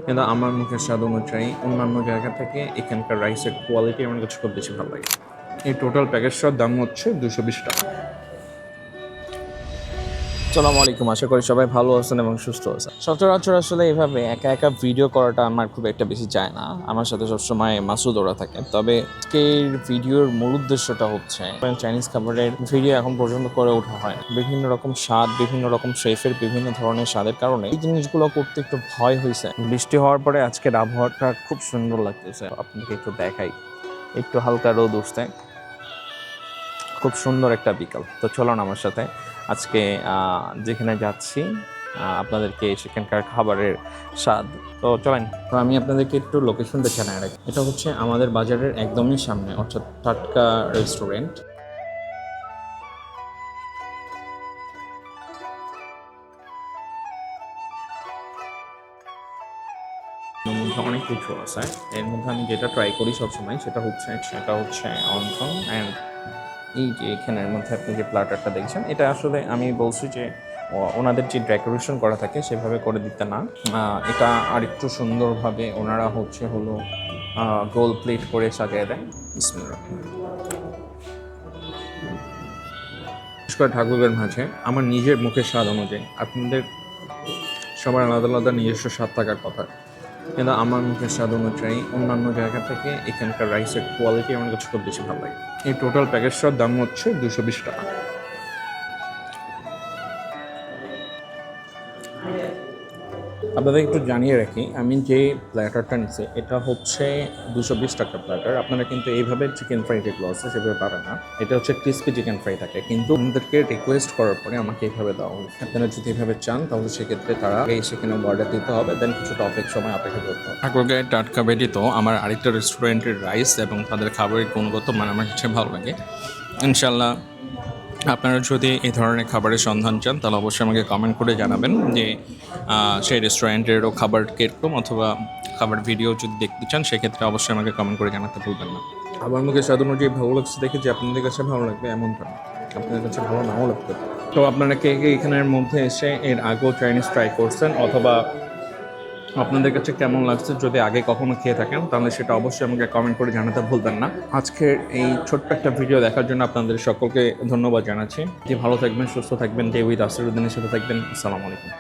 কিন্তু আমার মুখের স্বাদ অনুযায়ী অন্যান্য জায়গা থেকে এখানকার রাইসের কোয়ালিটি আমার কাছে খুব বেশি ভালো লাগে। এই টোটাল প্যাকেজটার দাম হচ্ছে 220 টাকা। আসসালামু আলাইকুম, আশা করি সবাই ভালো আছেন এবং সুস্থ আছেন। সচরাচর আসলে এইভাবে একা একা ভিডিও করাটা আমার খুব একটা বেশি যায় না। আমার সাথে সবসময় মাসুদ ওরা থাকে। তবে আজকের ভিডিওর মূল উদ্দেশ্যটা হচ্ছে চাইনিজ খাবারের ভিডিও এখন পর্যন্ত করে ওঠা হয় না। বিভিন্ন রকম স্বাদ, বিভিন্ন রকম শেফের বিভিন্ন ধরনের স্বাদের কারণে এই জিনিসগুলো করতে একটু ভয় হয়েছে। বৃষ্টি হওয়ার পরে আজকের আবহাওয়াটা খুব সুন্দর লাগতেছে। আপনাকে একটু দেখাই, একটু হালকা রোদ উঠছে, খুব সুন্দর একটা বিকাল। তো চলুন আমার সাথে আজকে যেখানে যাচ্ছি আপনাদেরকে সেখানকার খাবারের স্বাদ তো চলেন। তো আমি আপনাদেরকে একটু লোকেশনটা জানাই রাখি। এটা হচ্ছে আমাদের বাজারের একদমই সামনে, অর্থাৎ টাটকা রেস্টুরেন্ট। এর মধ্যে অনেক কিছু আছে। এর মধ্যে আমি যেটা ট্রাই করি সবসময় সেটা হচ্ছে অন্থন অ্যান্ড এই যে এখানের মধ্যে আপনি যে প্ল্যাটারটা দেখছেন, এটা আসলে আমি বলছি যে ওনাদের যে ডেকোরেশন করা থাকে সেভাবে করে দিতে না, এটা আরেকটু সুন্দরভাবে ওনারা হলো গোল প্লেট করে সাজিয়ে দেয়। বিসমিল্লাহ। বিশেষ করে ঠাকুরের মাঝে আমার নিজের মুখের স্বাদ অনুযায়ী, আপনাদের সবার আলাদা আলাদা নিজস্ব স্বাদ থাকার কথা, কিন্তু আমার মুখের স্বাদ অনুযায়ী অন্যান্য জায়গা থেকে এখানকার রাইসের কোয়ালিটি আমার কাছে খুব বেশি ভালো লাগে। এই টোটাল প্যাকেজটার দাম হচ্ছে 220 টাকা। আপনাদের একটু জানিয়ে রাখি, আমি যে প্ল্যাটারটা নিচ্ছি এটা হচ্ছে 220 টাকার প্ল্যাটার। আপনারা কিন্তু এইভাবে চিকেন ফ্রাই যেগুলো আছে সেভাবে পাবেন না। এটা হচ্ছে ক্রিস্পি চিকেন ফ্রাই থাকে, কিন্তু আপনাদেরকে রিকোয়েস্ট করার পরে আমাকে এইভাবে দেওয়া হবে। আপনারা যদি এইভাবে চান তাহলে সেক্ষেত্রে তারা সেখানে অর্ডার দিতে হবে, দেন কিছুটা সময় অপেক্ষা করতে হবে। ঠাকুরগাঁয়ের টাটকা ব্যতীত আমার আরেকটা রেস্টুরেন্টের রাইস এবং তাদের খাবারের গুণগত মান আমার কাছে ভালো লাগে। ইনশাল্লাহ আপনারা যদি এই ধরনের খাবারের সন্ধান চান তাহলে অবশ্যই আমাকে কমেন্ট করে জানাবেন যে সেই রেস্টুরেন্টেরও খাবার কীরকম, অথবা খাবার ভিডিও যদি দেখতে চান সেক্ষেত্রে অবশ্যই আমাকে কমেন্ট করে জানাতে ভুলবেন না। আমার মুখে স্বাদ অনুযায়ী ভালো লাগছে দেখে যে আপনাদের কাছে ভালো লাগবে এমনটা না, আপনাদের কাছে ভালো নাও লাগতে পারে। তো আপনারা কে কে এখানের মধ্যে এসে এর আগেও চাইনিজ ট্রাই করছেন, অথবা আপনাদের কাছে কেমন লাগছে যদি আগে কখনো খেয়ে থাকেন তাহলে সেটা অবশ্যই আমাকে কমেন্ট করে জানাতে ভুলবেন না। আজকের এই ছোট্ট একটা ভিডিও দেখার জন্য আপনাদের সকলকে ধন্যবাদ জানাচ্ছি। যে ভালো থাকবেন, সুস্থ থাকবেন, যে উইথ আসিরুদ্দিনের সাথে থাকবেন। আসসালামু আলাইকুম।